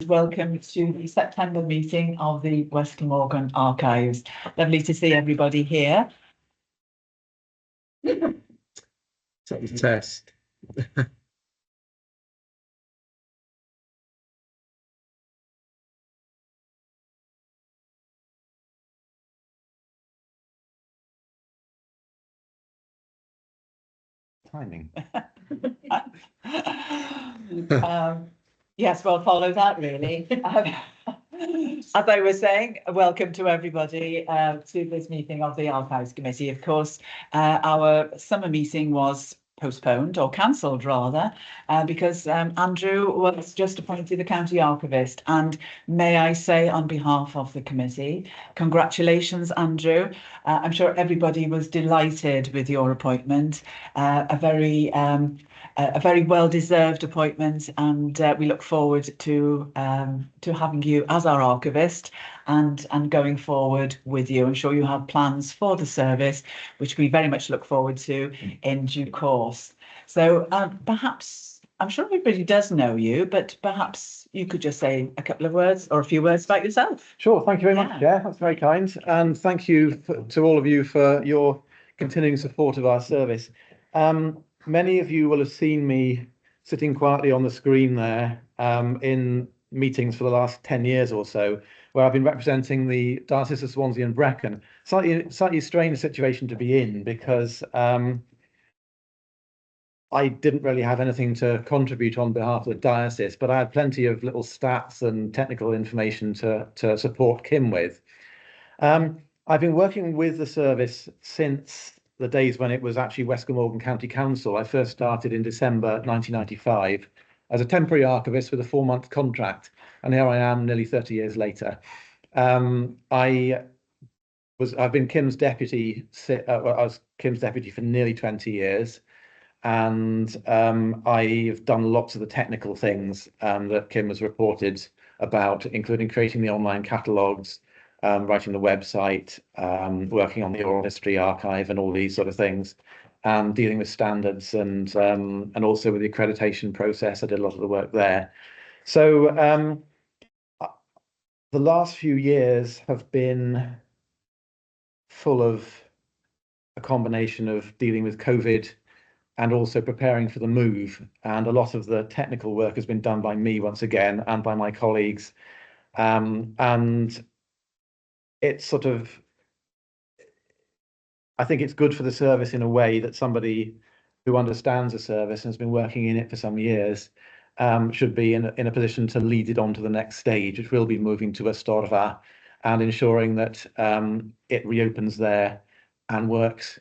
welcome to the September meeting of the West Glamorgan Archives. Lovely to see everybody here. Test. Timing. Yes, well, follow that really. As I was saying, welcome to everybody to this meeting of the Archives Committee. Of course, our summer meeting was postponed or cancelled rather, because Andrew was just appointed the County Archivist. And may I say on behalf of the committee, congratulations, Andrew. I'm sure everybody was delighted with your appointment, a very well-deserved appointment, and we look forward to having you as our archivist and going forward with you. I'm sure you have plans for the service, which we very much look forward to in due course. So perhaps, I'm sure everybody does know you, but perhaps you could just say a couple of words or a few words about yourself. Sure, thank you very much, Chair. That's very kind. And thank you to all of you for your continuing support of our service. Many of you will have seen me sitting quietly on the screen there in meetings for the last 10 years or so, where I've been representing the Diocese of Swansea and Brecon. Slightly strange situation to be in, because I didn't really have anything to contribute on behalf of the diocese, but I had plenty of little stats and technical information to support Kim with. I've been working with the service since the days when it was actually West Glamorgan County Council. I first started in December 1995 as a temporary archivist with a 4-month contract, and here I am nearly 30 years later. I've been Kim's deputy. I was Kim's deputy for nearly 20 years, and I've done lots of the technical things that Kim has reported about, including creating the online catalogues, writing the website, working on the oral history archive and all these sort of things, and dealing with standards and also with the accreditation process. I did a lot of the work there. So the last few years have been full of a combination of dealing with COVID and also preparing for the move. And a lot of the technical work has been done by me once again and by my colleagues. And it's sort of, I think it's good for the service in a way that somebody who understands the service and has been working in it for some years should be in a position to lead it on to the next stage, which will be moving to a Storfa and ensuring that it reopens there and works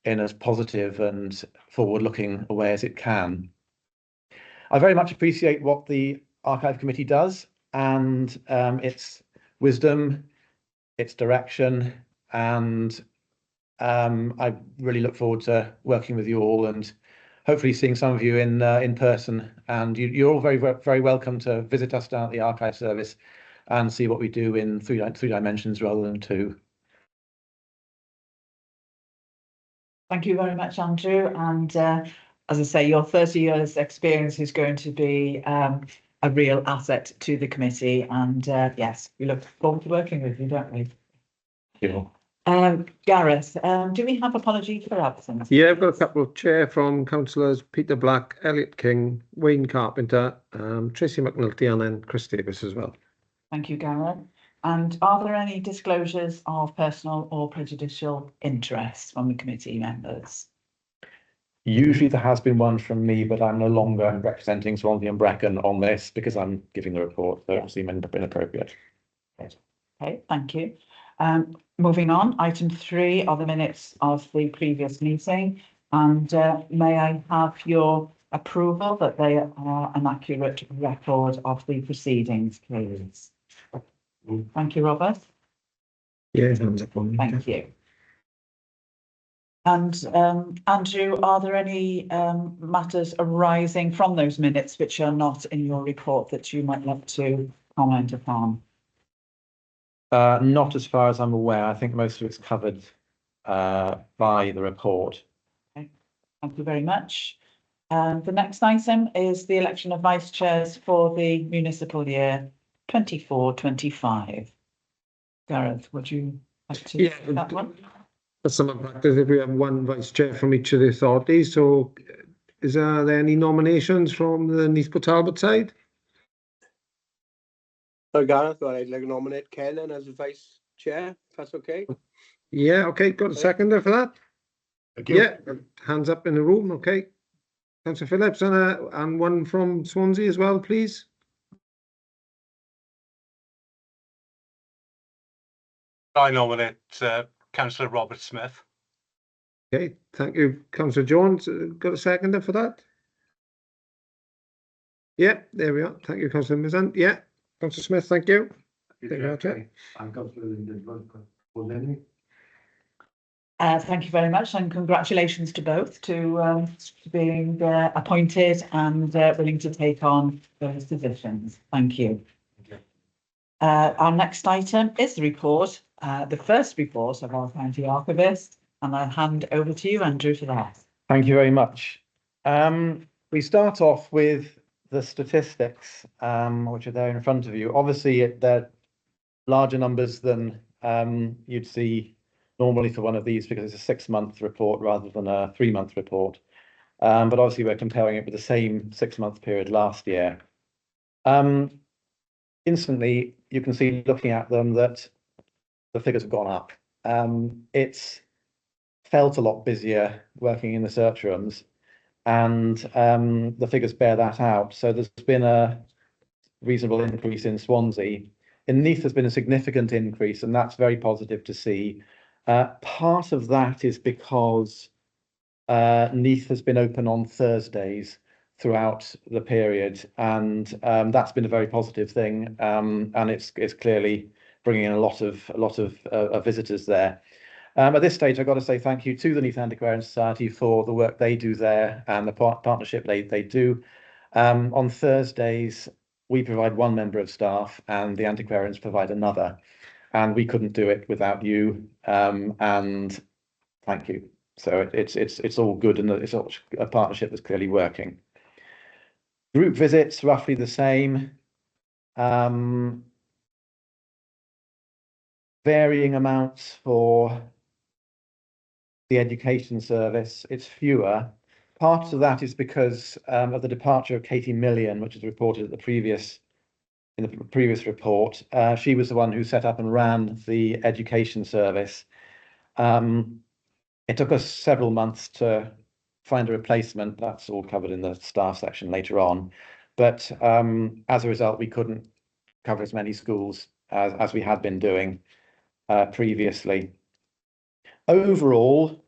in as positive and forward-looking a way as it can. I very much appreciate what the Archive Committee does, and its wisdom, its direction, and I really look forward to working with you all and hopefully seeing some of you in person. And you're all very welcome to visit us down at the Archive Service and see what we do in three dimensions rather than two. Thank you very much, Andrew. And as I say, your 30 years experience is going to be a real asset to the committee. And yes, we look forward to working with you, don't we? Sure. Gareth, do we have apologies for absence? Yeah, I've got a couple of chair from councillors Peter Black, Elliot King, Wayne Carpenter, Tracy McNulty, and then Chris Davis as well. Thank you, Gareth. And are there any disclosures of personal or prejudicial interest from the committee members? Usually there has been one from me, but I'm no longer representing Swansea and Brecon on this because I'm giving the report, so it seemed inappropriate. Okay, thank you. Moving on, item 3 are the minutes of the previous meeting, and may I have your approval that they are an accurate record of the proceedings, please? Thank you, Robert. Yeah, hands up on me. Thank you. And Andrew, are there any matters arising from those minutes which are not in your report that you might like to comment upon? Not as far as I'm aware. I think most of it's covered by the report. Okay. Thank you very much. The next item is the election of vice chairs for the municipal year 24-25. Gareth, would you like to Yeah, take that one? That's some practice if we have one vice chair from each of the authorities. So is there any nominations from the Neath Talbot side? So Gareth, well, I'd like to nominate Ken then as vice chair, if that's okay. Yeah, okay, got a seconder for that? Yeah, hands up in the room, okay. Councillor Phillips and one from Swansea as well, please. I nominate Councillor Robert Smith. Okay, thank you, Councillor Jones. Got a seconder for that? Yeah, there we are. Thank you, Councillor Mizan. Yeah, Councillor Smith, thank you. Thank you very much, and congratulations to both to being appointed and willing to take on those positions. Thank you. Our next item is the report, the first report of our county archivist, and I'll hand over to you, Andrew, for that. Thank you very much. We start off with the statistics, which are there in front of you. Obviously, they're larger numbers than you'd see normally for one of these because it's a 6-month report rather than a 3-month report. But obviously, we're comparing it with the same 6-month period last year. Instantly, you can see looking at them that the figures have gone up. It's felt a lot busier working in the search rooms, and the figures bear that out. So there's been a reasonable increase in Swansea. In Neath, there's been a significant increase, and that's very positive to see. Part of that is because Neath has been open on Thursdays throughout the period, and that's been a very positive thing, and it's clearly bringing in a lot of visitors there. At this stage, I've got to say thank you to the Neath Antiquarian Society for the work they do there and the partnership they do. On Thursdays, we provide one member of staff and the antiquarians provide another. And we couldn't do it without you. And thank you. So it's all good, and it's a partnership that's clearly working. Group visits, roughly the same. Varying amounts for the education service, it's fewer. Part of that is because of the departure of Katie Million, which is reported in the previous report. She was the one who set up and ran the education service. It took us several months to find a replacement. That's all covered in the staff section later on. But as a result, we couldn't cover as many schools as we had been doing previously. Overall,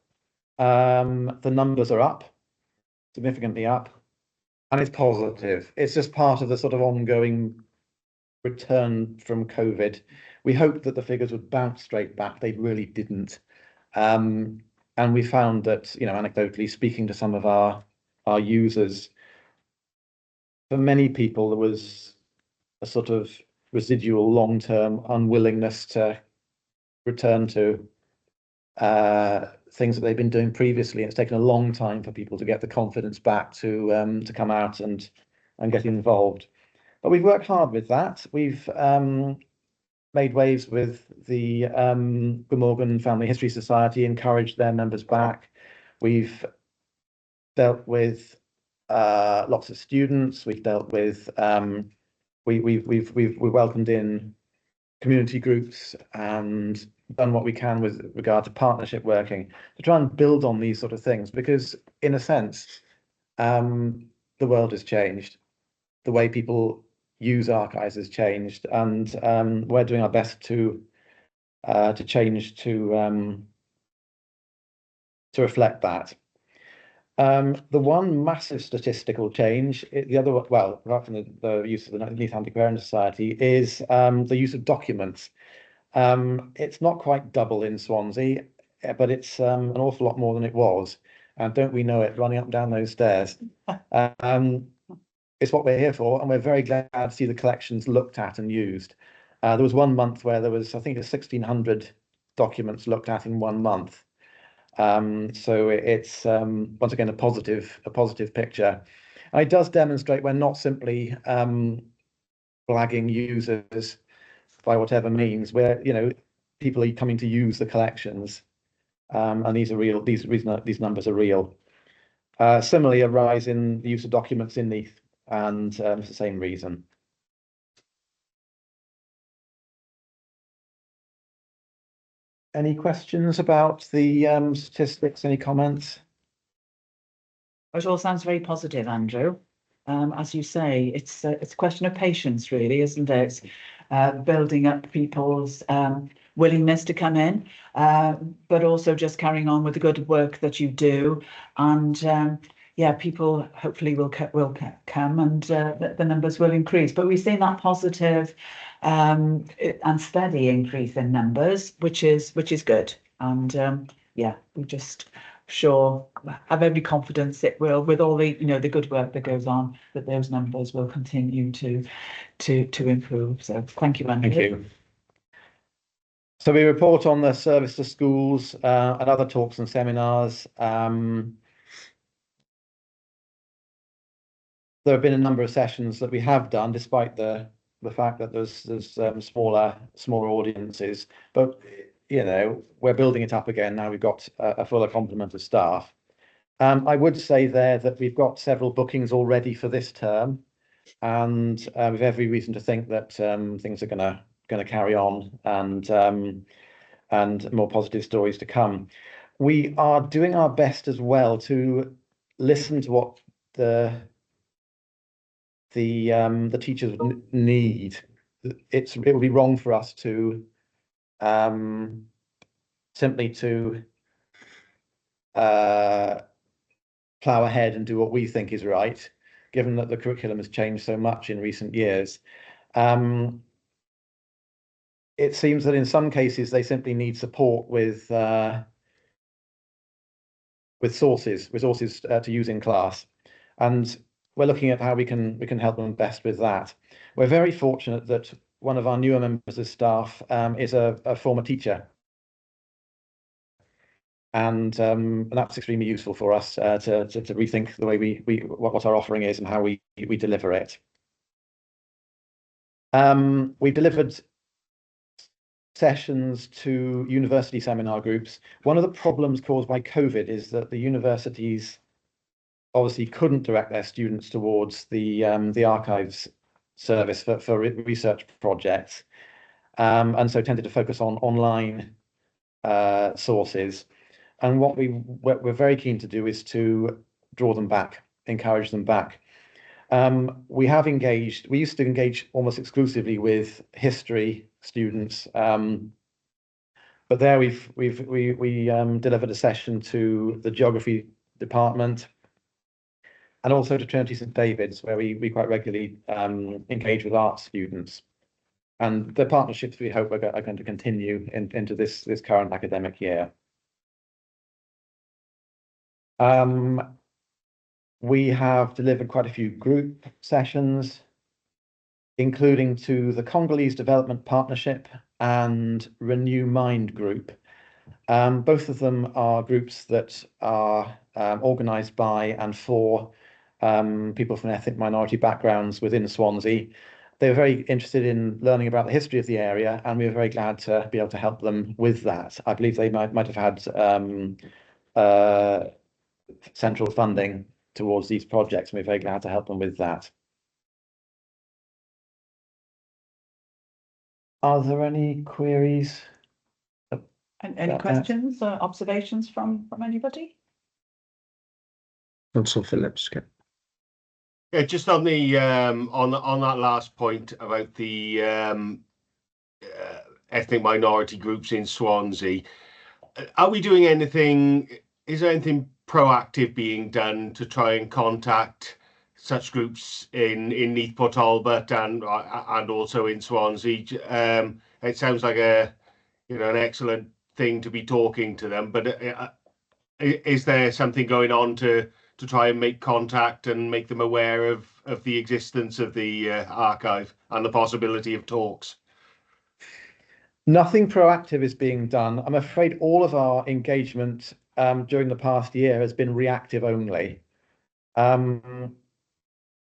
the numbers are up, significantly up, and it's positive. It's just part of the sort of ongoing return from COVID. We hoped that the figures would bounce straight back. They really didn't. And we found that, you know, anecdotally speaking to some of our users, for many people, there was a sort of residual long-term unwillingness to return to things that they've been doing previously. It's taken a long time for people to get the confidence back to come out and get involved. But we've worked hard with that. We've made waves with the Glamorgan Family History Society, encouraged their members back. We've dealt with lots of students. We've dealt with we've welcomed in community groups and done what we can with regard to partnership working to try and build on these sort of things, because in a sense the world has changed, the way people use archives has changed, and we're doing our best to change to reflect that. The one massive statistical change, the other, well, apart from the use of the Neath Antiquarian Society, is the use of documents. It's not quite double in Swansea, but it's an awful lot more than it was. And don't we know it, running up and down those stairs. It's what we're here for, and we're very glad to see the collections looked at and used. There was one month where there was, I think, 1,600 documents looked at in 1 month. So it's once again a positive picture. And it does demonstrate we're not simply blagging users by whatever means, where, you know, people are coming to use the collections. And these are real, these numbers are real. Similarly, a rise in the use of documents in Neath, and it's the same reason. Any questions about the statistics? Any comments? It all sounds very positive, Andrew. As you say, it's a question of patience, really, isn't it? Building up people's willingness to come in, but also just carrying on with the good work that you do. And yeah, people hopefully will come, and the numbers will increase. But we've seen that positive and steady increase in numbers, which is good. And yeah, we just have every confidence it will, with all the, you know, the good work that goes on, that those numbers will continue to improve. So thank you, Andrew. Thank you. So we report on the service to schools and other talks and seminars. There have been a number of sessions that we have done, despite the fact that there's smaller audiences. But you know, we're building it up again now. We've got a fuller complement of staff. I would say there that we've got several bookings already for this term, and we've every reason to think that things are going to carry on, and more positive stories to come. We are doing our best as well to listen to what the teachers need. It would be wrong for us to simply to plough ahead and do what we think is right, given that the curriculum has changed so much in recent years. It seems that in some cases they simply need support with resources to use in class, and we're looking at how we can help them best with that. We're very fortunate that one of our newer members of staff is a former teacher, and that's extremely useful for us to rethink the way what our offering is and how we deliver it. We delivered sessions to university seminar groups. One of the problems caused by COVID is that the universities obviously couldn't direct their students towards the archives service for research projects, and so tended to focus on online sources. And what we're very keen to do is to draw them back, encourage them back. We used to engage almost exclusively with history students, but there we delivered a session to the geography department, and also to Trinity St David's, where we quite regularly engage with art students. And the partnerships we hope are going to continue into this current academic year. We have delivered quite a few group sessions, including to the Congolese Development Partnership and Renew Mind Group. Both of them are groups that are organised by and for people from ethnic minority backgrounds within Swansea. They were very interested in learning about the history of the area, and we were very glad to be able to help them with that. I believe they might have had central funding towards these projects, and we're very glad to help them with that. Are there any queries? Any questions or observations from anybody? Councillor Phillips. Okay. Yeah, just on the on that last point about the ethnic minority groups in Swansea, are we doing anything? Is there anything proactive being done to try and contact such groups in Neath Port Talbot and also in Swansea? It sounds like an excellent thing to be talking to them, but is there something going on to try and make contact and make them aware of the existence of the archive and the possibility of talks? Nothing proactive is being done. I'm afraid all of our engagement during the past year has been reactive only.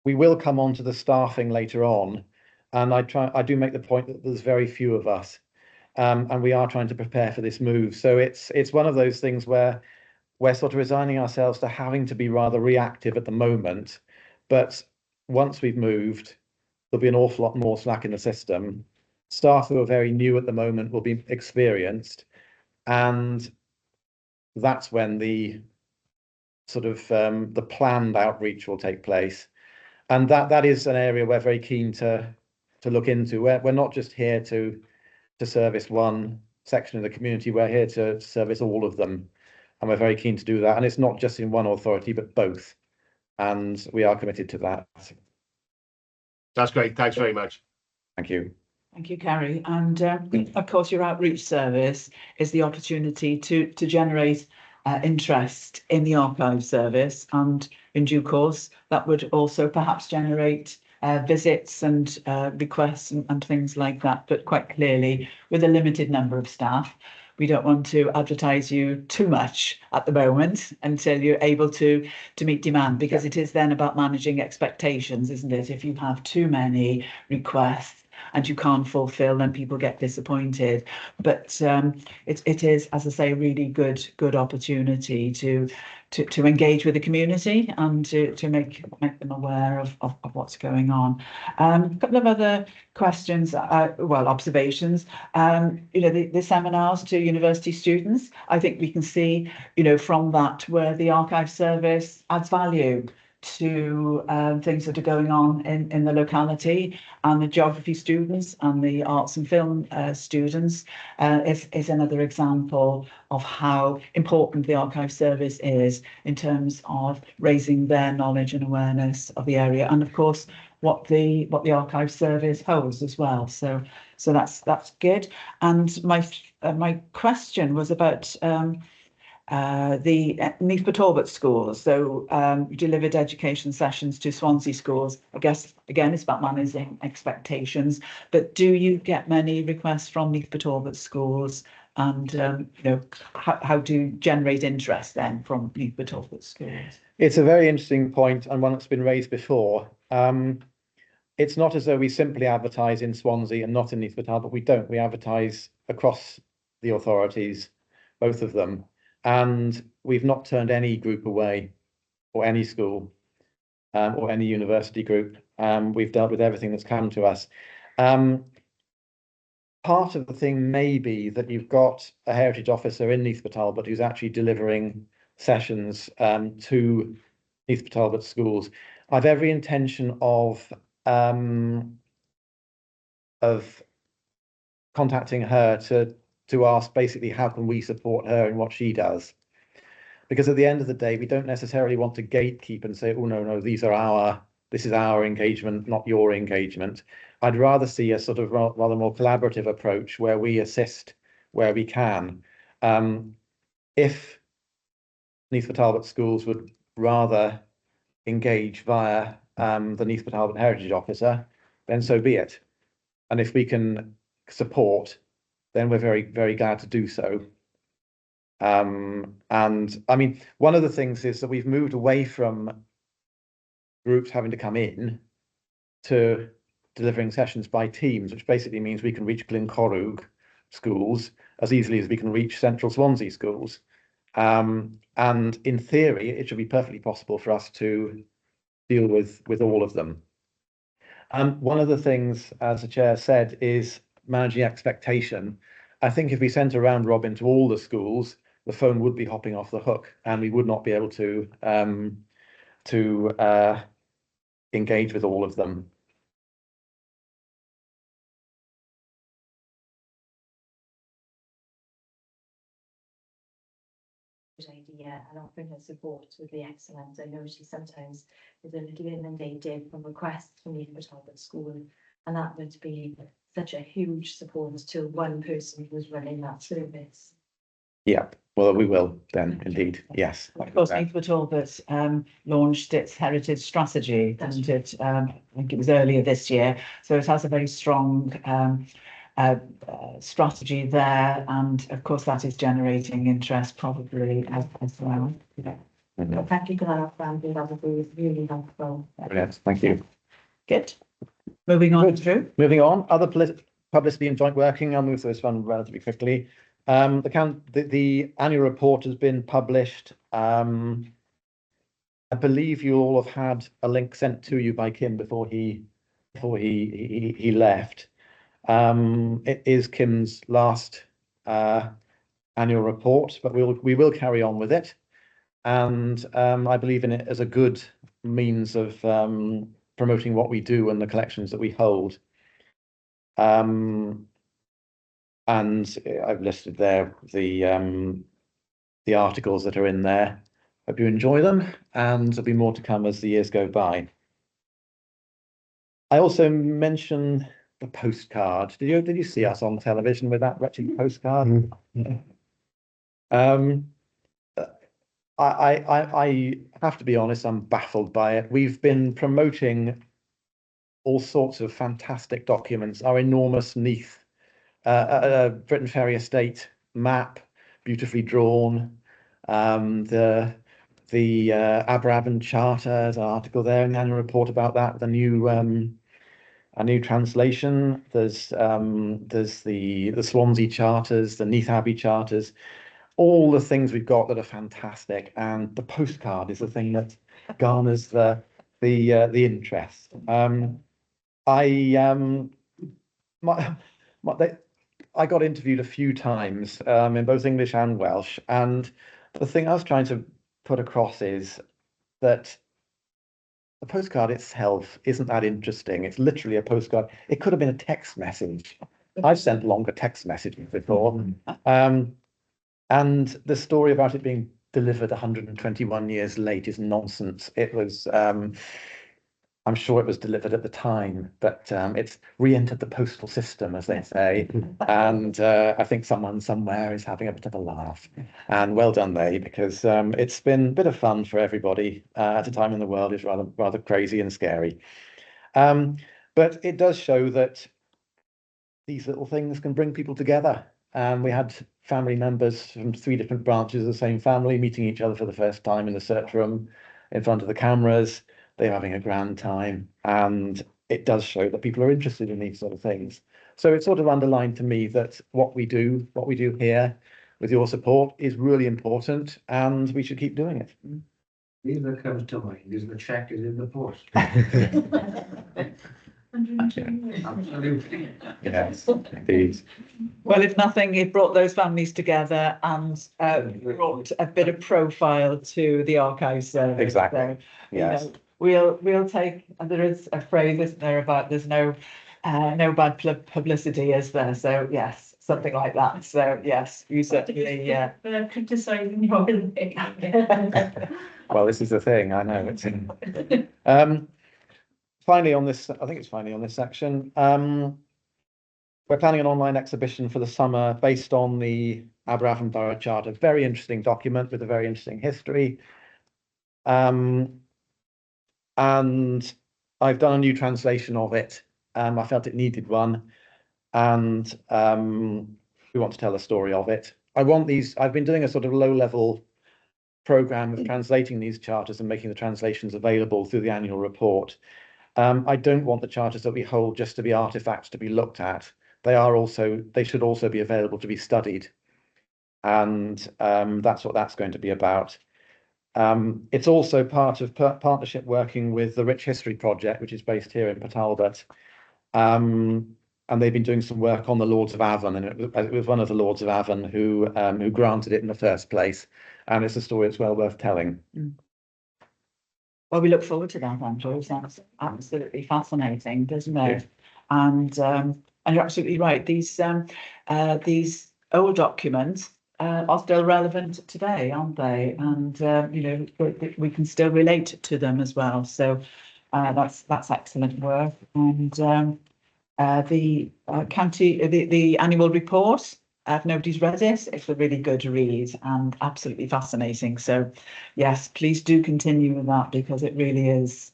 We will come on to the staffing later on, And I do make the point that there's very few of us, and we are trying to prepare for this move. So it's one of those things where we're sort of resigning ourselves to having to be rather reactive at the moment. But once we've moved, there'll be an awful lot more slack in the system. Staff who are very new at the moment will be experienced, and that's when the sort of the planned outreach will take place. And that is an area we're very keen to look into. We're not just here to service one section of the community, we're here to service all of them. And we're very keen to do that. And it's not just in one authority, but both. And we are committed to that. That's great. Thanks very much. Thank you. Thank you, Carrie. And of course, your outreach service is the opportunity to generate interest in the archive service, and in due course, that would also perhaps generate visits and requests and things like that. But quite clearly, with a limited number of staff, we don't want to advertise you too much at the moment until you're able to meet demand, because it is then about managing expectations, isn't it? If you have too many requests and you can't fulfill, then people get disappointed. But it is, as I say, a really good opportunity to engage with the community and to make them aware of what's going on. A couple of other questions, observations. The seminars to university students, I think we can see, from that where the archive service adds value to things that are going on in the locality, and the geography students and the arts and film students is another example of how important the archive service is in terms of raising their knowledge and awareness of the area, and of course what the archive service holds as well. So that's good. And my question was about the Neath Talbot schools. So delivered education sessions to Swansea schools. I guess again it's about managing expectations, but do you get many requests from Neath Talbot schools, and how to generate interest then from Neath Talbot schools? It's a very interesting point, and one that's been raised before. It's not as though we simply advertise in Swansea and not in Neath Talbot. We don't. We advertise across the authorities, both of them. And we've not turned any group away, or any school, or any university group. We've dealt with everything that's come to us. Part of the thing may be that you've got a heritage officer in Neath Talbot who's actually delivering sessions to Neath Talbot schools. I've every intention of contacting her to ask basically how can we support her in what she does, because at the end of the day we don't necessarily want to gatekeep and say, oh no, this is our engagement, not your engagement. I'd rather see a sort of rather more collaborative approach where we assist where we can. If Neath Talbot schools would rather engage via the Neath Talbot heritage officer, then so be it. And if we can support, then we're very, very glad to do so. And I mean, one of the things is that we've moved away from groups having to come in to delivering sessions by teams, which basically means we can reach Glencorrwg schools as easily as we can reach Central Swansea schools. And in theory, it should be perfectly possible for us to deal with all of them. One of the things, as the chair said, is managing expectation. I think if we sent a round robin to all the schools, the phone would be hopping off the hook, and we would not be able to engage with all of them. Idea, and offering her support would be excellent. I know she sometimes is a little inundated from requests from Neath Talbot school, and that would be such a huge support to one person who's running that service. Yeah, well, we will then, indeed. Yes. Of course, Neath Talbot launched its heritage strategy, didn't it? I think it was earlier this year. So it has a very strong strategy there, and of course that is generating interest probably as well. Yeah. So thank you for that, Brandy. That was really helpful. Brilliant. Thank you. Good. moving on Good. through. Moving on, other publicity and joint working, I'll move through this one relatively quickly. The annual report has been published. I believe you all have had a link sent to you by Kim before he left. It is Kim's last annual report, but we will carry on with it, and I believe in it as a good means of promoting what we do and the collections that we hold. And I've listed there the articles that are in there. Hope you enjoy them, and there'll be more to come as the years go by. I also mentioned the postcard. Did you see us on television with that wretched postcard? I have to be honest, I'm baffled by it. We've been promoting all sorts of fantastic documents, our enormous Neath Britain Ferry Estate map, beautifully drawn, the Aberavon Charter, there's an article there in the annual report about that, the new a new translation. There's the Swansea charters, the Neath Abbey charters, all the things we've got that are fantastic, and the postcard is the thing that garners the interest. I got interviewed a few times in both English and Welsh, and the thing I was trying to put across is that the postcard itself isn't that interesting. It's literally a postcard. It could have been a text message. I've sent longer text messages before. And the story about it being delivered 121 years late is nonsense. It was, I'm sure it was delivered at the time, but it's re-entered the postal system, as they say. And I think someone somewhere is having a bit of a laugh. And well done they, because it's been a bit of fun for everybody at a time in the world is rather crazy and scary. But it does show that these little things can bring people together. We had family members from 3 different branches of the same family meeting each other for the first time in the search room in front of the cameras. They're having a grand time, and it does show that people are interested in these sort of things. So it sort of underlined to me that what we do here with your support is really important, and we should keep doing it. These that comes to mind is the check is in the post. Absolutely. Yes, indeed. Well, if nothing, it brought those families together and brought a bit of profile to the archives service. Exactly. So, Yes. We'll take. And there is a phrase, isn't there, about there's no bad publicity, is there? So yes, something like that. So yes, you certainly. Criticising your Well, this is the thing. I know it's in. Finally, on this, I think it's finally on this section. We're planning an online exhibition for the summer based on the Aberavon Borough Charter. Very interesting document with a very interesting history. And I've done a new translation of it. I felt it needed one, and we want to tell the story of it. I've been doing a sort of low-level program of translating these charters and making the translations available through the annual report. I don't want the charters that we hold just to be artifacts to be looked at. They should also be available to be studied. And that's what that's going to be about. It's also part of partnership working with the Rich History Project, which is based here in Port Talbot. And they've been doing some work on the Lords of Avon, and it was one of the Lords of Avon who granted it in the first place. And it's a story that's well worth telling. Well, we look forward to that, Andrew. It sounds absolutely fascinating, doesn't it? Yeah. And you're absolutely right. These old documents are still relevant today, aren't they? And we can still relate to them as well. So that's excellent work. And the annual report. If nobody's read it, it's a really good read and absolutely fascinating. So, yes, please do continue with that because it really is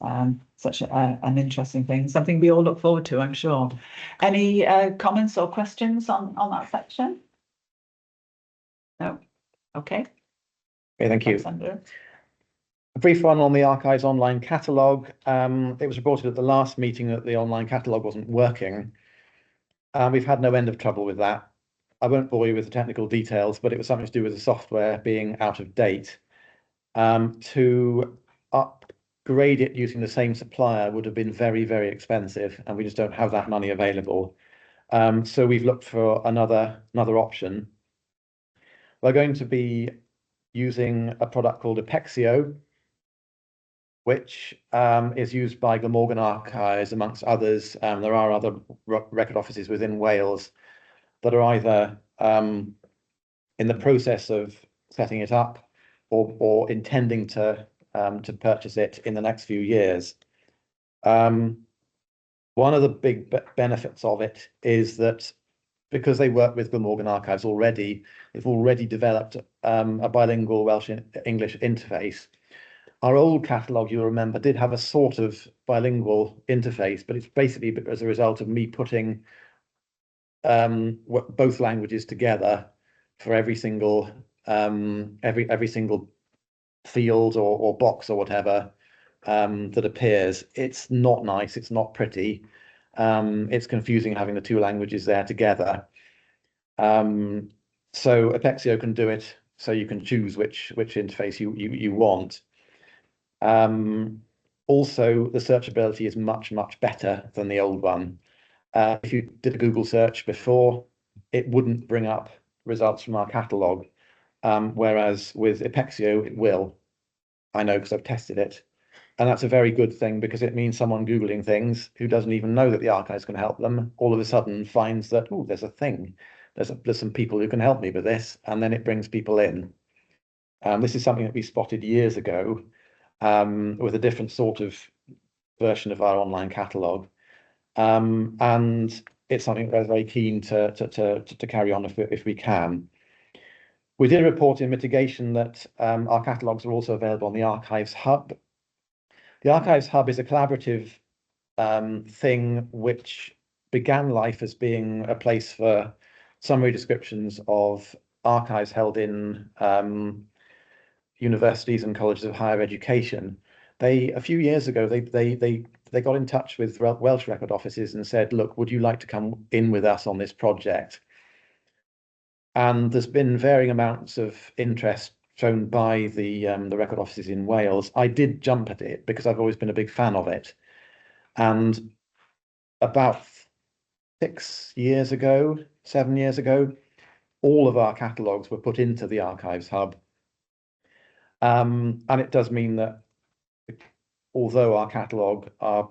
such an interesting thing, something we all look forward to, I'm sure. Any comments or questions on that section? No? Okay. Okay, thank you. Thanks, Andrew. A brief one on the Archives online catalogue. It was reported at the last meeting that the online catalogue wasn't working. We've had no end of trouble with that. I won't bore you with the technical details, but it was something to do with the software being out of date. To upgrade it using the same supplier would have been very, very expensive, and we just don't have that money available. So we've looked for another option. We're going to be using a product called Apexio, which is used by Glamorgan Archives, amongst others. There are other record offices within Wales that are either in the process of setting it up or intending to purchase it in the next few years. One of the big benefits of it is that because they work with Glamorgan Archives already, they've already developed a bilingual Welsh-English interface. Our old catalogue, you'll remember, did have a sort of bilingual interface, but it's basically as a result of me putting both languages together for every single every single field or box or whatever that appears. It's not nice. It's not pretty. It's confusing having the two languages there together. So Apexio can do it, so you can choose which interface you want. Also, the searchability is much better than the old one. If you did a Google search before, it wouldn't bring up results from our catalogue, whereas with Apexio it will. I know because I've tested it, and that's a very good thing because it means someone Googling things who doesn't even know that the archive's going to help them all of a sudden finds that, oh, there's a thing, there's some people who can help me with this, and then it brings people in. This is something that we spotted years ago with a different sort of version of our online catalogue, and it's something we're very keen to carry on if we can. We did report in mitigation that our catalogues are also available on the Archives Hub. The Archives Hub is a collaborative thing which began life as being a place for summary descriptions of archives held in universities and colleges of higher education. A few years ago, they got in touch with Welsh record offices and said, look, would you like to come in with us on this project? And there's been varying amounts of interest shown by the record offices in Wales. I did jump at it because I've always been a big fan of it. And about 7 years ago, all of our catalogues were put into the Archives Hub. And it does mean that although our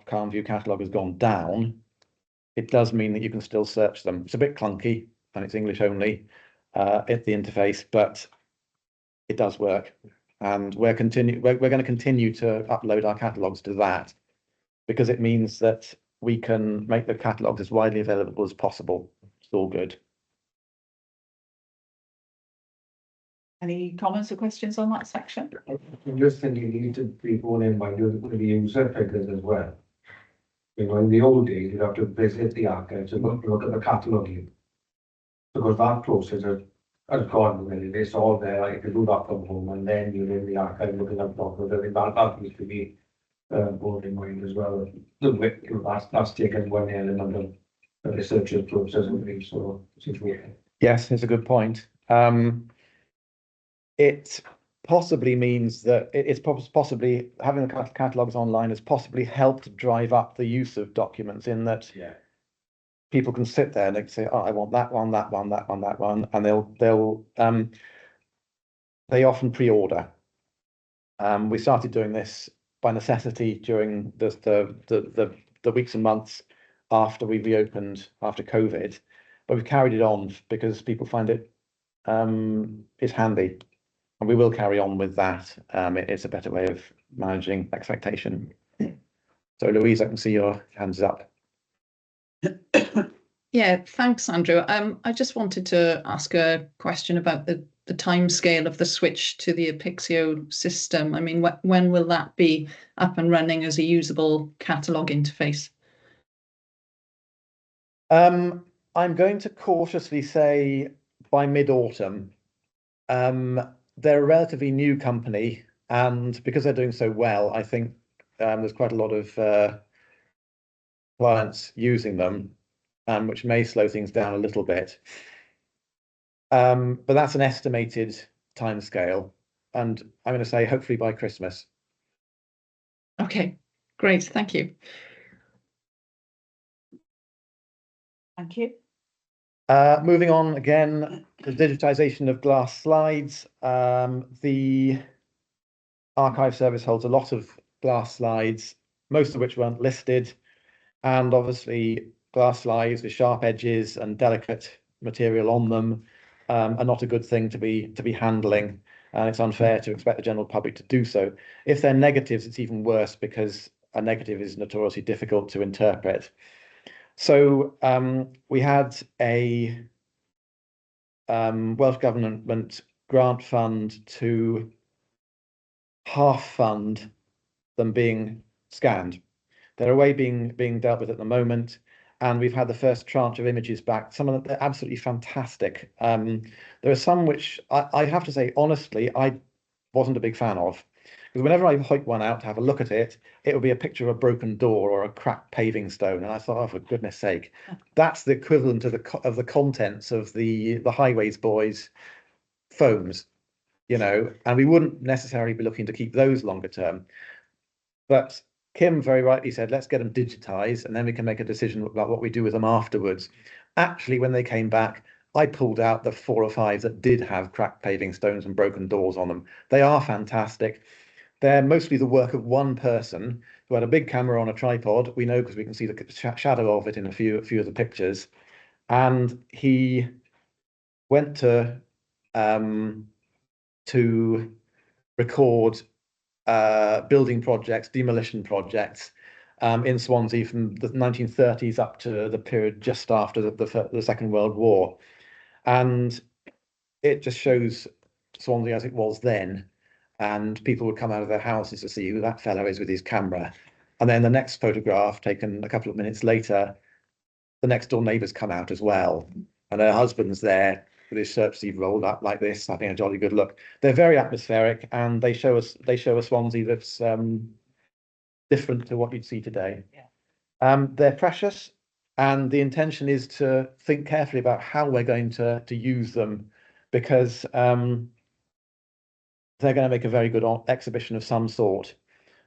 Calm View catalogue has gone down, it does mean that you can still search them. It's a bit clunky and it's English only at the interface, but it does work. And we're going to continue to upload our catalogues to that because it means that we can make the catalogues as widely available as possible. It's all good. Any comments or questions on that section? I'm just thinking you need to be born in by doing the user figures as well. You know, in the old days, you'd have to visit the archives and look at the catalogue view. Because that process has gone, really. It's all there. You can do that from home and then you're in the archive looking at documents. I think that needs to be borne in mind as well. That's taken one element of the researcher's process, so situation. Yes, it's a good point. It possibly means that it's possibly having the catalogues online has possibly helped drive up the use of documents in that people can sit there and they can say, oh, I want that one, that one, that one, that one, and they often pre-order. We started doing this by necessity during the weeks and months after we reopened after COVID, but we've carried it on because people find it is handy. And we will carry on with that. It's a better way of managing expectation. So Louise, I can see your hands up. Yeah, thanks, Andrew. I just wanted to ask a question about the timescale of the switch to the Apexio system. I mean, when will that be up and running as a usable catalogue interface? I'm going to cautiously say by mid-autumn. They're a relatively new company. And because they're doing so well, I think there's quite a lot of clients using them, which may slow things down a little bit. But that's an estimated timescale, and I'm going to say hopefully by Christmas. Okay, great, thank you. Thank you. Moving on again, the digitization of glass slides. The archive service holds a lot of glass slides, most of which weren't listed, and obviously glass slides with sharp edges and delicate material on them are not a good thing to be handling, and it's unfair to expect the general public to do so. If they're negatives, it's even worse because a negative is notoriously difficult to interpret. So we had a Welsh Government grant fund to half fund them being scanned. They're away being dealt with at the moment, and we've had the first tranche of images back. Some of them, they're absolutely fantastic. There are some which I have to say, honestly, I wasn't a big fan of. Because whenever I hoik one out to have a look at it, it would be a picture of a broken door or a cracked paving stone. And I thought, oh, for goodness sake, that's the equivalent of the contents of the Highways Boys phones, you know, and we wouldn't necessarily be looking to keep those longer term. But Kim very rightly said, let's get them digitized and then we can make a decision about what we do with them afterwards. Actually, when they came back, I pulled out the 4 or 5 that did have cracked paving stones and broken doors on them. They are fantastic. They're mostly the work of one person who had a big camera on a tripod. We know because we can see the shadow of it in a few of the pictures. And he went to record building projects, demolition projects in Swansea from the 1930s up to the period just after the Second World War. And it just shows Swansea as it was then. And people would come out of their houses to see who that fellow is with his camera. And then the next photograph, taken a couple of minutes later, the next door neighbours come out as well. And her husband's there with his shirt sleeve rolled up like this, having a jolly good look. They're very atmospheric, and they show a Swansea that's different to what you'd see today. Yeah. They're precious, and the intention is to think carefully about how we're going to use them, because they're going to make a very good exhibition of some sort.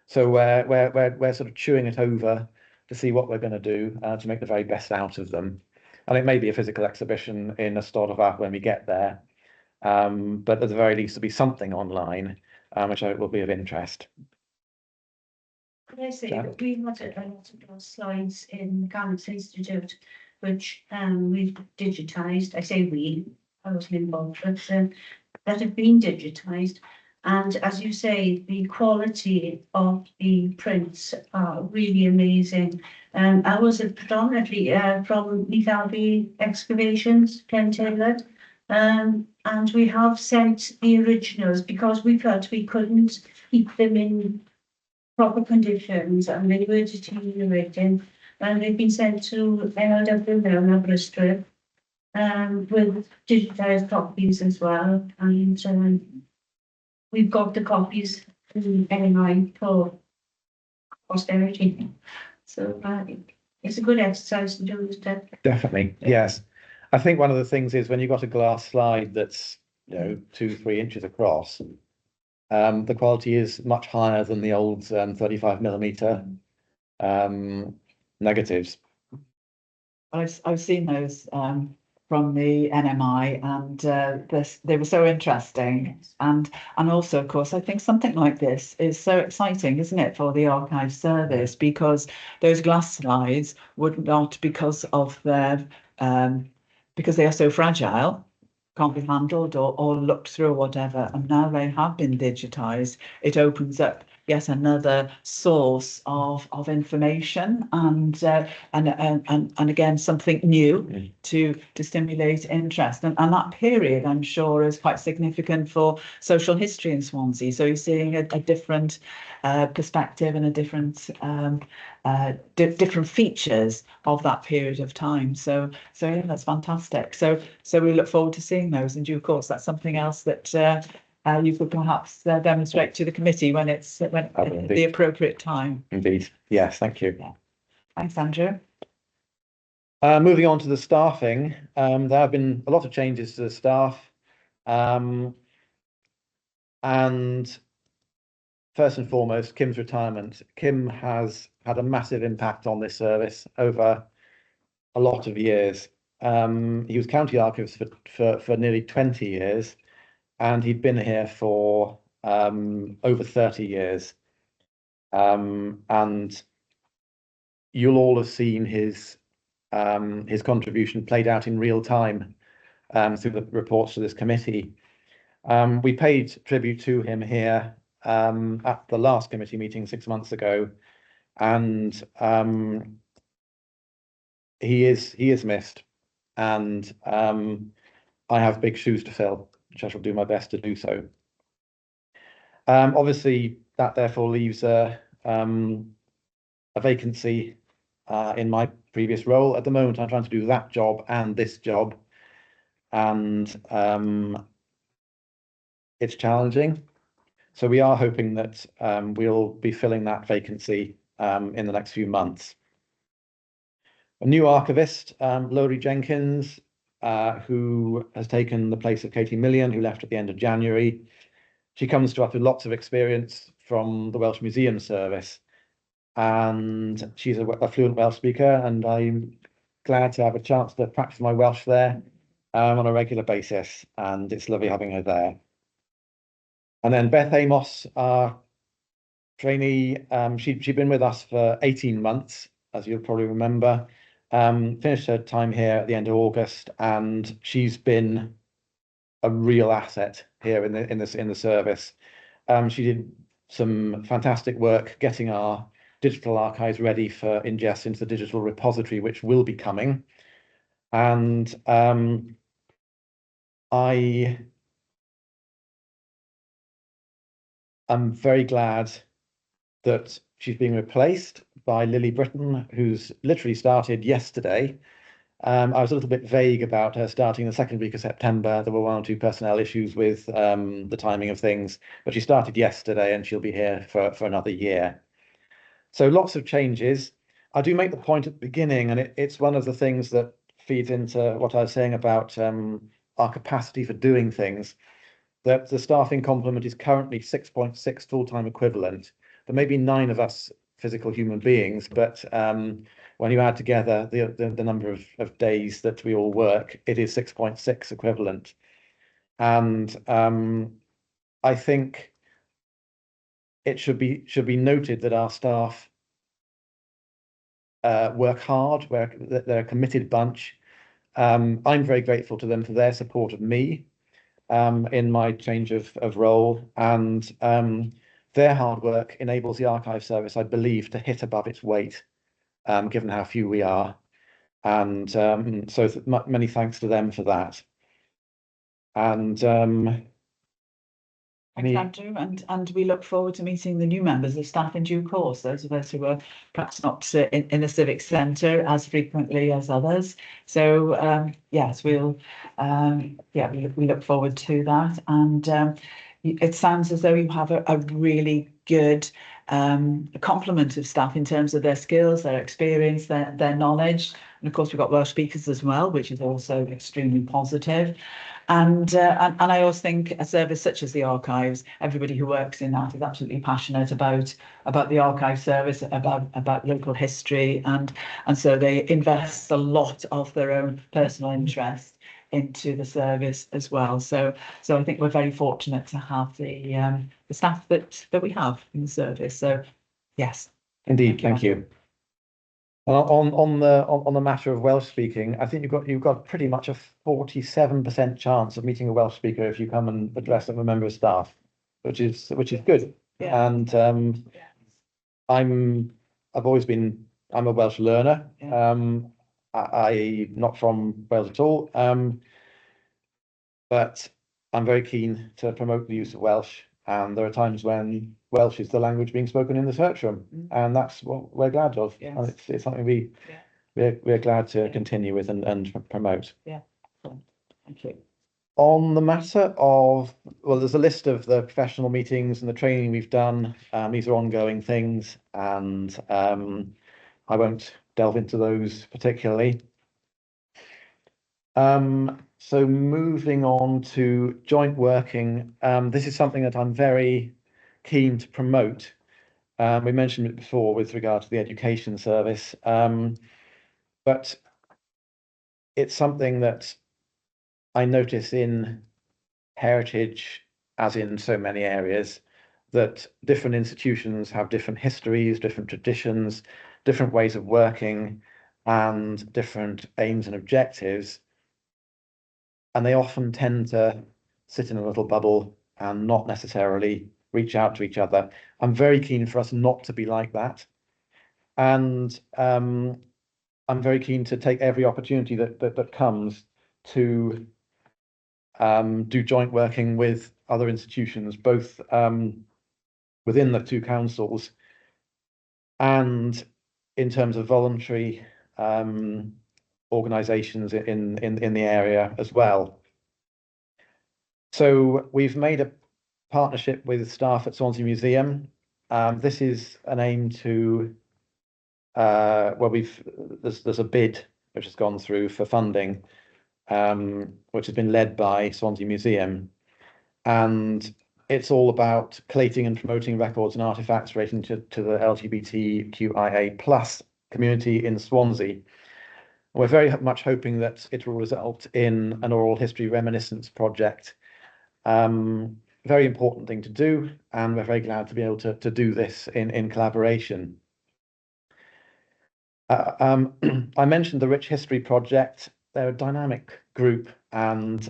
So we're sort of chewing it over to see what we're going to do to make the very best out of them. And it may be a physical exhibition in a store of art when we get there, but at the very least there'll be something online, which I hope will be of interest. Can I say that we had a lot of those slides in the Garments Institute, which we've digitised. I say we, I wasn't involved, but that have been digitised. And as you say, the quality of the prints are really amazing. Ours are predominantly from Leith Abbey excavations, Ken Taylor. And we have sent the originals because we felt we couldn't keep them in proper conditions and they were deteriorating. And they've been sent to LW now in Aberystwyth with digitised copies as well. And we've got the copies in NMI for posterity. So it's a good exercise to do that. Definitely, yes. I think one of the things is when you've got a glass slide that's 2-3 inches across, the quality is much higher than the old 35mm negatives. I've seen those from the NMI, and they were so interesting. Yes. And also, of course, I think something like this is so exciting, isn't it, for the archive service, because those glass slides would not, because of their because they are so fragile, can't be handled or looked through or whatever, and now they have been digitized. It opens up yet another source of information and again something new to stimulate interest, and that period I'm sure is quite significant for social history in Swansea. So you're seeing a different perspective and a different different features of that period of time. So yeah, that's fantastic. So we look forward to seeing those in due course. That's something else that you could perhaps demonstrate to the committee when it's when I will at indeed. the appropriate time. Indeed. Yes, thank you. Thanks, Andrew. Moving on to the staffing, there have been a lot of changes to the staff. And first and foremost, Kim's retirement. Kim has had a massive impact on this service over a lot of years. He was county archivist for nearly 20 years, and he'd been here for over 30 years. And you'll all have seen his contribution played out in real time through the reports to this committee. We paid tribute to him here at the last committee meeting 6 months ago, and he is missed, and I have big shoes to fill, which I shall do my best to do so. Obviously, that therefore leaves a vacancy in my previous role. At the moment, I'm trying to do that job and this job, and it's challenging. So we are hoping that we'll be filling that vacancy in the next few months. A new archivist, Laurie Jenkins, who has taken the place of Katie Million, who left at the end of January. She comes to us with lots of experience from the Welsh Museum Service, and she's a fluent Welsh speaker, and I'm glad to have a chance to practice my Welsh there on a regular basis, and it's lovely having her there. And then Beth Amos, our trainee, she'd been with us for 18 months, as you'll probably remember. Finished her time here at the end of August, and she's been a real asset here in the service. She did some fantastic work getting our digital archives ready for ingest into the digital repository, which will be coming. And I am very glad that she's being replaced by Lily Britton, who's literally started yesterday. I was a little bit vague about her starting the second week of September. There were one or two personnel issues with the timing of things, but she started yesterday and she'll be here for another year. So lots of changes. I do make the point at the beginning, and it's one of the things that feeds into what I was saying about our capacity for doing things, that the staffing complement is currently 6.6 full-time equivalent. There may be 9 of us physical human beings, but when you add together the number of days that we all work, it is 6.6 equivalent. And I think it should be noted that our staff work hard, they're a committed bunch. I'm very grateful to them for their support of me in my change of role, and their hard work enables the archive service, I believe, to hit above its weight, given how few we are. And so many thanks to them for that. And Thanks, Andrew, and we look forward to meeting the new members of staff in due course, those of us who are perhaps not in the Civic Centre as frequently as others. So yes, we'll we look forward to that, and it sounds as though you have a really good complement of staff in terms of their skills, their experience, their knowledge, and of course we've got Welsh speakers as well, which is also extremely positive. And I always think a service such as the archives, everybody who works in that is absolutely passionate about the archive service, about local history, and so they invest a lot of their own personal interest into the service as well. So I think we're very fortunate to have the staff that we have in the service. So yes, indeed, thank you. On the matter of Welsh speaking, I think you've got pretty much a 47% chance of meeting a Welsh speaker if you come and address a member of staff, which is good. Yeah. And I'm a Welsh learner. Yeah. I'm not from Wales at all, but I'm very keen to promote the use of Welsh. And there are times when Welsh is the language being spoken in the search room, and that's what we're glad of. Yes. And it's something we're glad to continue with and promote. Yeah, thank you. On the matter of, well, there's a list of the professional meetings and the training we've done. These are ongoing things, and I won't delve into those particularly. So moving on to joint working, this is something that I'm very keen to promote. We mentioned it before with regard to the education service, but it's something that I notice in heritage, as in so many areas, that different institutions have different histories, different traditions, different ways of working, and different aims and objectives. And they often tend to sit in a little bubble and not necessarily reach out to each other. I'm very keen for us not to be like that. And I'm very keen to take every opportunity that comes to do joint working with other institutions, both within the two councils and in terms of voluntary organisations in the area as well. So we've made a partnership with staff at Swansea Museum. This is an aim to well, there's a bid which has gone through for funding, which has been led by Swansea Museum, and it's all about collating and promoting records and artifacts relating to the LGBTQIA plus community in Swansea. We're very much hoping that it will result in an oral history reminiscence project. Very important thing to do, and we're very glad to be able to do this in collaboration. I mentioned the Rich History Project. They're a dynamic group, and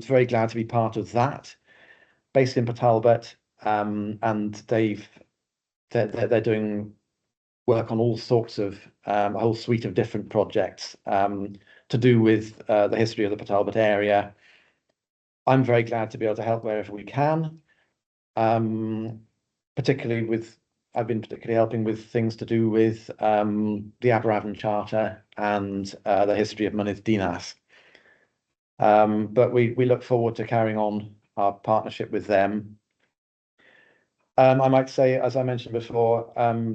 very glad to be part of that. Based in Port Talbot, and they're doing work on all sorts of a whole suite of different projects to do with the history of the Port Talbot area. I'm very glad to be able to help wherever we can, particularly with. I've been particularly helping with things to do with the Aberavon Charter and the history of Mynydd Dinas. But we look forward to carrying on our partnership with them. I might say, as I mentioned before,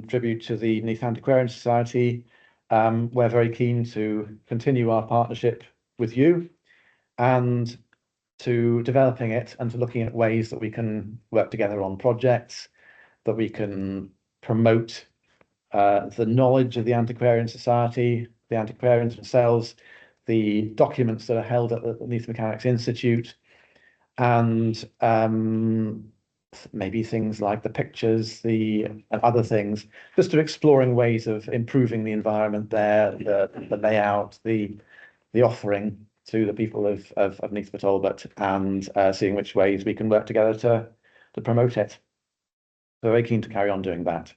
tribute to the Neath Antiquarian Society. We're very keen to continue our partnership with you and to developing it and to looking at ways that we can work together on projects, that we can promote the knowledge of the Antiquarian Society, the antiquarians themselves, the documents that are held at the Neath Mechanics Institute, and maybe things like the pictures, and other things, just to exploring ways of improving the environment there, the layout, the offering to the people of Neath Port Talbot, and seeing which ways we can work together to promote it. So very keen to carry on doing that.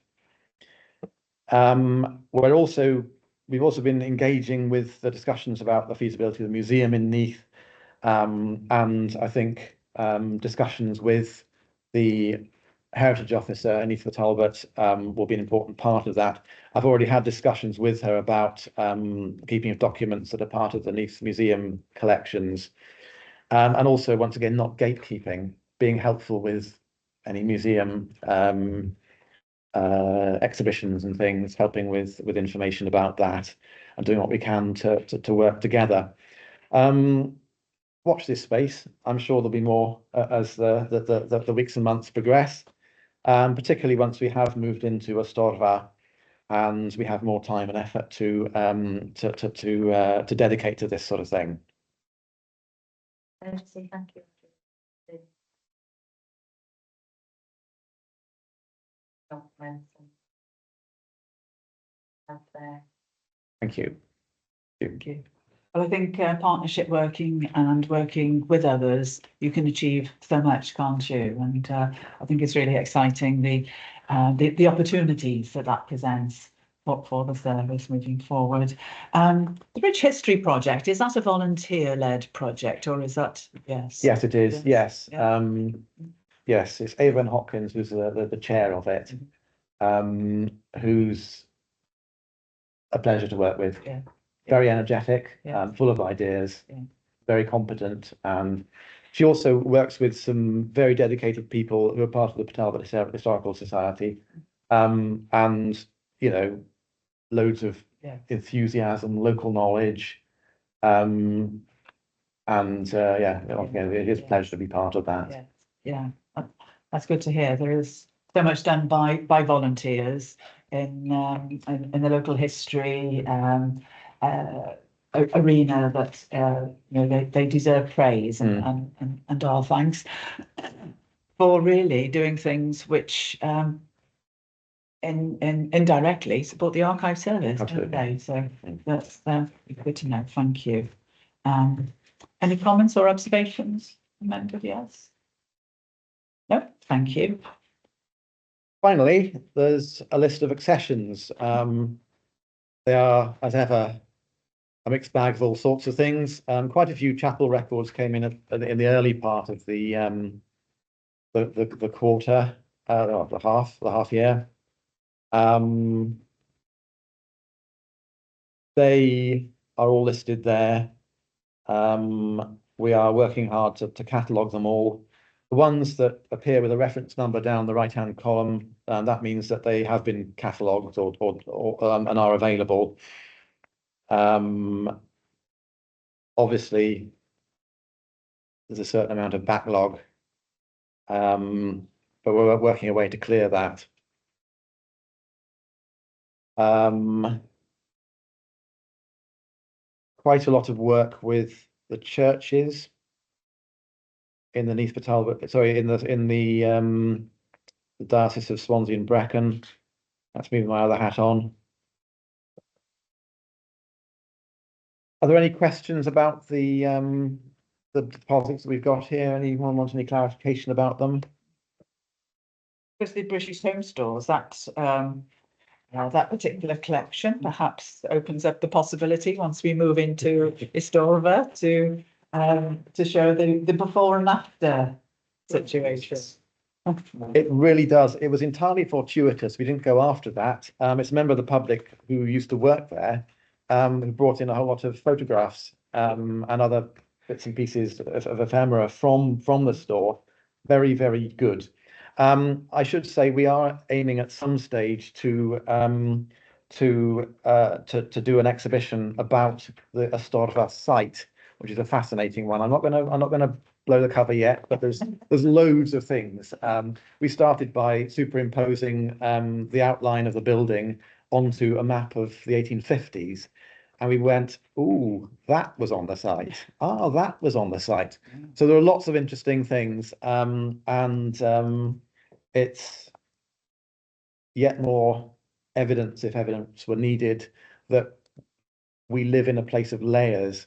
We've also been engaging with the discussions about the feasibility of the museum in Neath, and I think discussions with the Heritage Officer in Neath Port Talbot will be an important part of that. I've already had discussions with her about keeping of documents that are part of the Neath Museum collections, and also, once again, not gatekeeping, being helpful with any museum exhibitions and things, helping with information about that and doing what we can to work together. Watch this space. I'm sure there'll be more as the weeks and months progress, particularly once we have moved into a Storfa and we have more time and effort to dedicate to this sort of thing. I would say thank you. Thank you. Thank you. Well, I think partnership working and working with others, you can achieve so much, can't you? And I think it's really exciting the opportunities that presents for the service moving forward. The Rich History Project, is that a volunteer-led project, or is that yes? Yes, it is. Yes. Yeah. Yes, it's Ava Hopkins who's the chair of it, who's a pleasure to work with. Yeah. Very energetic, Yeah. full of ideas, Yeah. very competent, and she also works with some very dedicated people who are part of the Talbot Historical Society, and you know, loads of enthusiasm, local knowledge, and yeah, it is a pleasure to be part of that. Yeah, that's good to hear. There is so much done by volunteers in the local history arena that you know, they deserve praise and our thanks for really doing things which indirectly support the archive service. Absolutely. Don't they? So that's good to know. Thank you. Any comments or observations, members? Yes. No, thank you. Finally, there's a list of accessions. They are, as ever, a mixed bag of all sorts of things. Quite a few chapel records came in in the early part of the quarter, the half year. They are all listed there. We are working hard to catalogue them all. The ones that appear with a reference number down the right-hand column, that means that they have been catalogued or and are available. Obviously, there's a certain amount of backlog, but we're working a way to clear that. Quite a lot of work with the churches in the Neath Talbot, sorry, in the Diocese of Swansea and Brecon. That's me with my other hat on. Are there any questions about the deposits that we've got here? Anyone want any clarification about them? Because the British Home Stores, that particular collection perhaps opens up the possibility once we move into Istorva to show the before and after situation. It really does. It was entirely fortuitous. We didn't go after that. It's a member of the public who used to work there, who brought in a whole lot of photographs and other bits and pieces of ephemera from the store. Very, very good. I should say we are aiming at some stage to do an exhibition about the Istorva site, which is a fascinating one. I'm not gonna blow the cover yet, but there's loads of things. We started by superimposing the outline of the building onto a map of the 1850s, and we went, "Ooh, that was on the site. Ah, that was on the site." So there are lots of interesting things, and it's yet more evidence, if evidence were needed, that we live in a place of layers.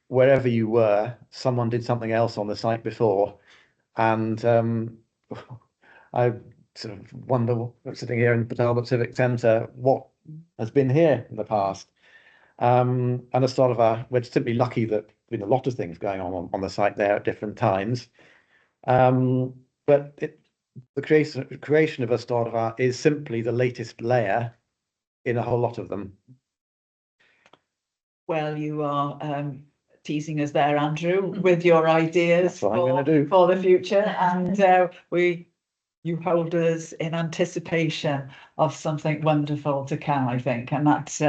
Wherever you were, someone did something else on the site before, and I sort of wonder, sitting here in the Talbot Civic Centre, what has been here in the past. And as sort of we're simply lucky that there's been a lot of things going on the site there at different times. But the creation of a Istorva is simply the latest layer in a whole lot of them. Well, you are teasing us there, Andrew, with your ideas That's what I'm gonna do. for the future, and you hold us in anticipation of something wonderful to come, I think, and that's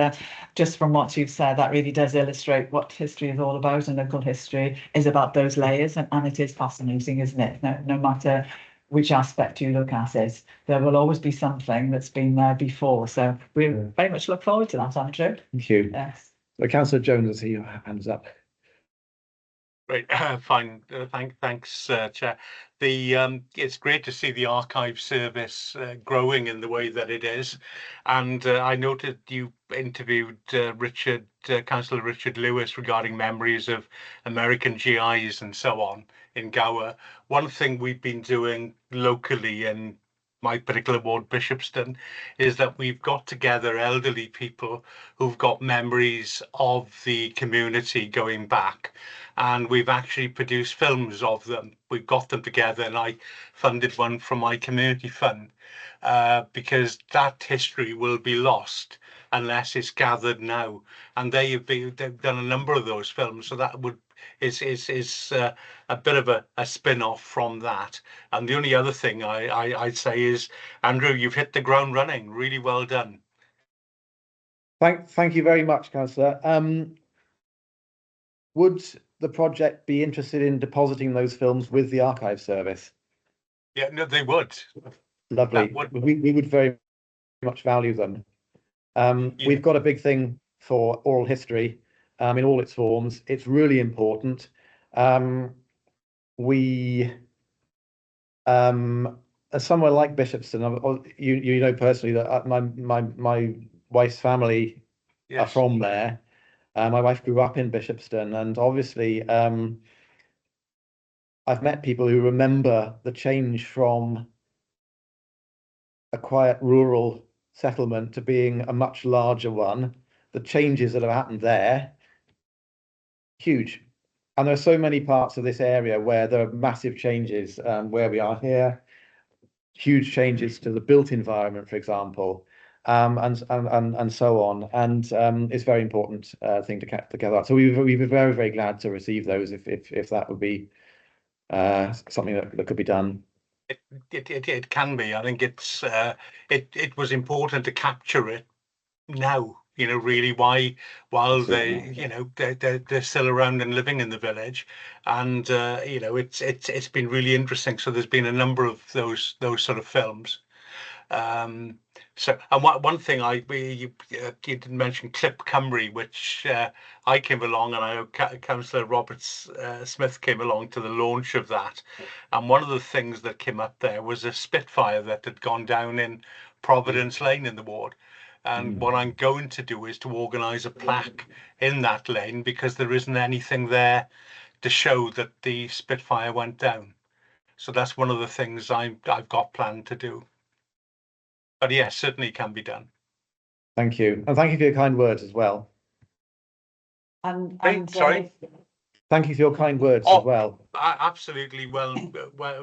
just from what you've said, that really does illustrate what history is all about, and local history is about those layers, and it is fascinating, isn't it? No matter which aspect you look at it, there will always be something that's been there before. So we very much look forward to that, Andrew. Thank you. Yes. So Councillor Jones, I see your hands up. Great, fine. Thanks, Chair. It's great to see the archive service growing in the way that it is, and I noted you interviewed Councillor Richard Lewis regarding memories of American GIs and so on in Gower. One thing we've been doing locally in my particular ward, Bishopston, is that we've got together elderly people who've got memories of the community going back, and we've actually produced films of them. We've got them together, and I funded one from my community fund because that history will be lost unless it's gathered now. And they've done a number of those films, so that is a bit of a spin-off from that. And the only other thing I'd say is, Andrew, you've hit the ground running. Really well done. Thank you very much, Councillor. Would the project be interested in depositing those films with the archive service? Yeah, no, they would. Lovely. We would very much value them. We've got a big thing for oral history in all its forms. It's really important. Somewhere like Bishopston, you know personally that my wife's family are from there. My wife grew up in Bishopston, and obviously I've met people who remember the change from a quiet rural settlement to being a much larger one. The changes that have happened there, huge. And there are so many parts of this area where there are massive changes, where we are here, huge changes to the built environment, for example, and so on. And it's a very important thing to gather up. So we'd be very, very glad to receive those if that would be something that could be done. It can be. I think it was important to capture it now. You know, really, while they're still around and living in the village, and you know, it's been really interesting. So there's been a number of those sort of films. So, and one thing you didn't mention Clip Cymru, which I came along, and I know Councillor Roberts Smith came along to the launch of that. And one of the things that came up there was a Spitfire that had gone down in Providence Lane in the ward. And what I'm going to do is to organise a plaque in that lane, because there isn't anything there to show that the Spitfire went down. So that's one of the things I've got planned to do. But yes, certainly can be done. Thank you. And thank you for your kind words as well. Sorry? Thank you for your kind words as well. Absolutely. Well,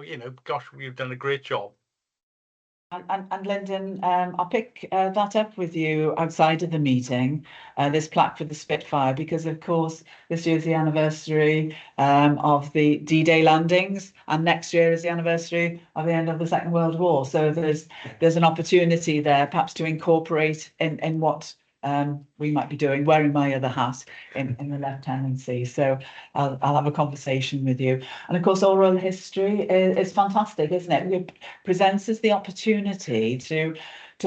you know, gosh, you've done a great job. And Lyndon, I'll pick that up with you outside of the meeting, this plaque for the Spitfire, because of course this year is the anniversary of the D-Day landings, and next year is the anniversary of the end of the Second World War. So there's an opportunity there, perhaps to incorporate in what we might be doing, wearing my other hat in the lieutenancy. So I'll have a conversation with you. And of course, oral history is fantastic, isn't it? It presents us the opportunity to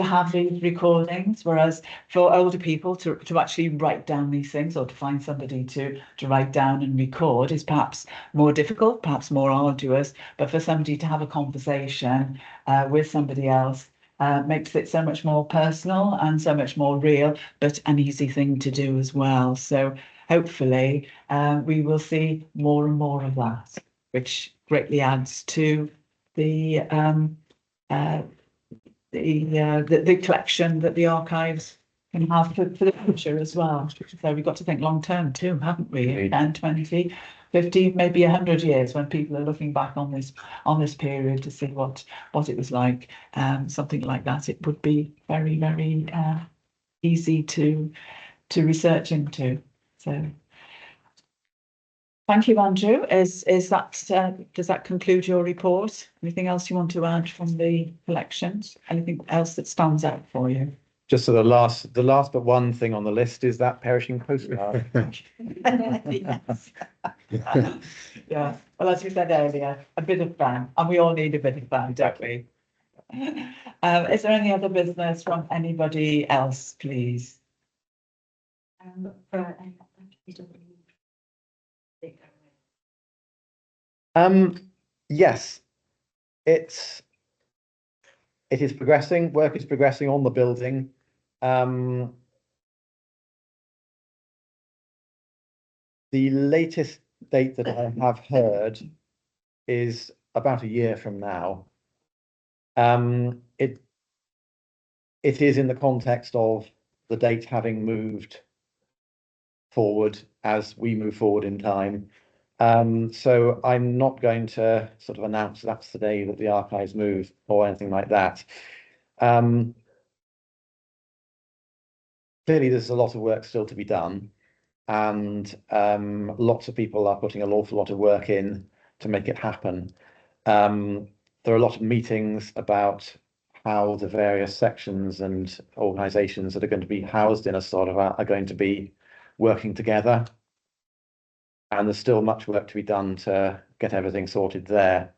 have these recordings, whereas for older people to actually write down these things, or to find somebody to write down and record, is perhaps more difficult, perhaps more arduous. But for somebody to have a conversation with somebody else makes it so much more personal and so much more real, but an easy thing to do as well. So hopefully we will see more and more of that, which greatly adds to the collection that the archives can have for the future as well. So we've got to think long term too, haven't we? 10, 20, 50, maybe 100 years, when people are looking back on this period to see what it was like. Something like that, it would be very, very easy to research into. So thank you, Andrew. Is that does that conclude your report? Anything else you want to add from the collections? Anything else that stands out for you? Just so the last but one thing on the list is that perishing postcard. Yes. Yeah. Well, as you said earlier, a bit of fun, and we all need a bit of fun, don't we? Is there any other business from anybody else, please? Yes, it is progressing. Work is progressing on the building. The latest date that I have heard is about a year from now. It is in the context of the date having moved forward as we move forward in time. So I'm not going to sort of announce that's the day that the archives move or anything like that. clearly there's a lot of work still to be done, and lots of people are putting an awful lot of work in to make it happen. There are a lot of meetings about how the various sections and organisations that are going to be housed in a sort of are going to be working together. And there's still much work to be done to get everything sorted there.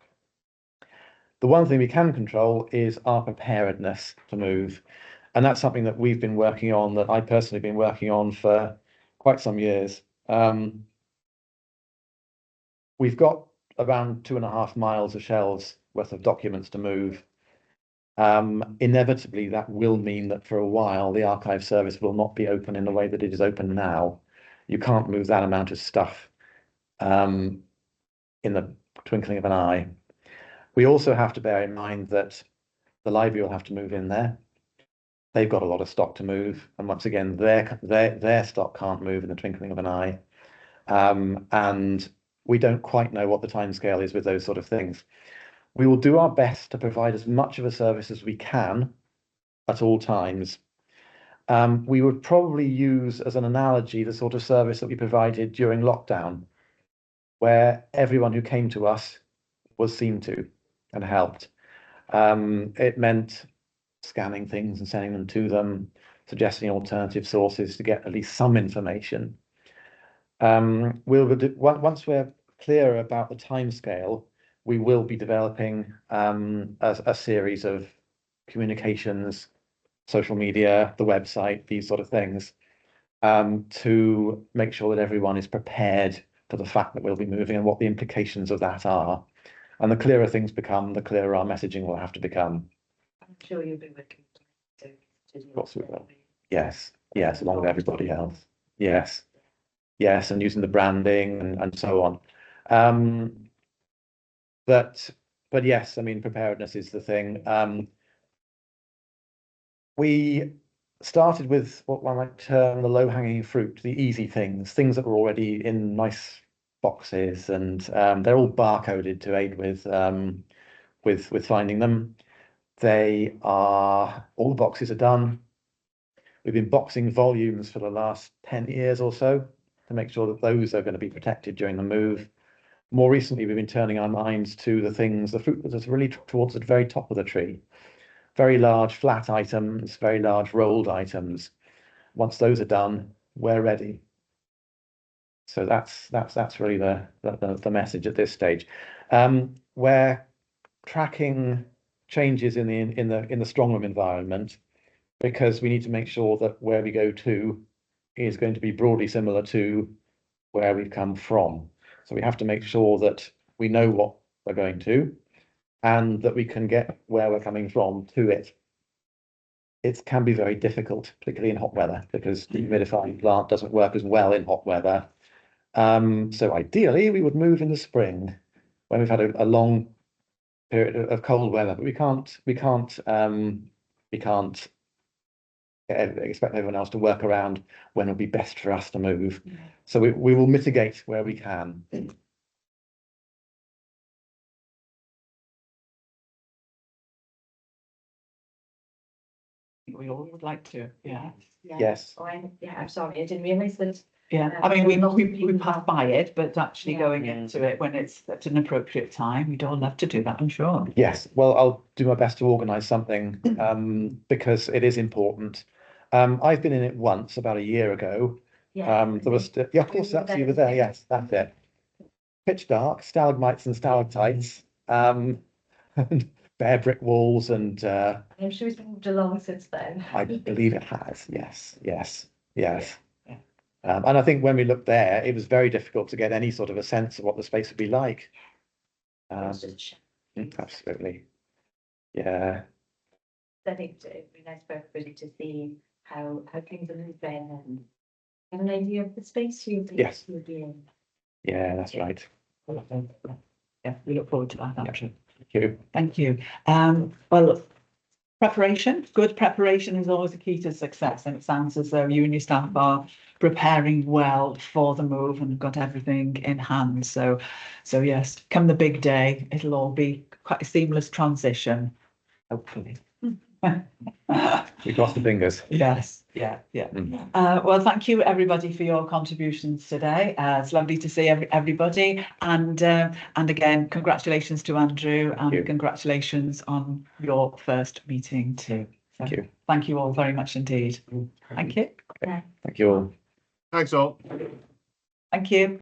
The one thing we can control is our preparedness to move. And that's something that we've been working on, that I personally been working on for quite some years. We've got around 2.5 miles of shelves worth of documents to move. Inevitably, that will mean that for a while, the archive service will not be open in the way that it is open now. You can't move that amount of stuff in the twinkling of an eye. We also have to bear in mind that the library will have to move in there. They've got a lot of stock to move, and once again, their stock can't move in the twinkling of an eye. And we don't quite know what the timescale is with those sort of things. We will do our best to provide as much of a service as we can at all times. We would probably use as an analogy the sort of service that we provided during lockdown, where everyone who came to us was seen to and helped. It meant scanning things and sending them to them, suggesting alternative sources to get at least some information. Once we're clear about the timescale, we will be developing a series of communications, social media, the website, these sort of things, to make sure that everyone is prepared for the fact that we'll be moving and what the implications of that are. And the clearer things become, the clearer our messaging will have to become. I'm sure you'll be working to Of course we will. Yes, yes, along with everybody else. Yes, yes, and using the branding and so on. But yes, I mean, preparedness is the thing. We started with what one might term the low-hanging fruit, the easy things that were already in nice boxes, and they're all barcoded to aid with finding them. All the boxes are done. We've been boxing volumes for the last 10 years or so to make sure that those are going to be protected during the move. More recently, we've been turning our minds to the fruit that is really towards the very top of the tree. Very large flat items, very large rolled items. Once those are done, we're ready. So that's really the message at this stage. We're tracking changes in the strongroom environment, because we need to make sure that where we go to is going to be broadly similar to where we've come from. So we have to make sure that we know what we're going to, and that we can get where we're coming from to it. It can be very difficult, particularly in hot weather, because the humidifying plant doesn't work as well in hot weather. So ideally, we would move in the spring when we've had a long period of cold weather, but we can't expect everyone else to work around when it'll be best for us to move. Yeah. So we will mitigate where we can. We all would like to, yeah. Yes. Oh, I'm sorry, I didn't realise that. Yeah, I mean, we pass by it, but actually going into it when it's at an appropriate time, we'd all love to do that, I'm sure. Yes, well, I'll do my best to organise something, because it is important. I've been in it once about a year ago. There was, yeah, of course, that's you were there. Yes, that's it. Pitch dark, stalagmites and stalactites, and bare brick walls, and I'm sure it's moved along since then. I believe it has. Yes, yes, yes. Yeah. And I think when we looked there, it was very difficult to get any sort of a sense of what the space would be like. Absolutely. Yeah. I think it'd be nice for everybody to see how things are moving and have an idea of the space you'll be in. Yeah, that's right. Yeah, we look forward to that. Actually. Thank you. Thank you. Well, good preparation is always a key to success, and it sounds as though you and your staff are preparing well for the move and got everything in hand. So yes, come the big day, it'll all be quite a seamless transition, hopefully. We cross the fingers. Yes, yeah. Well, thank you everybody for your contributions today. It's lovely to see everybody, and again, congratulations to Andrew, and you. congratulations on your first meeting too. So Thank you. thank you all very much indeed. Thank you. Thank you all. Thanks all. Thank you.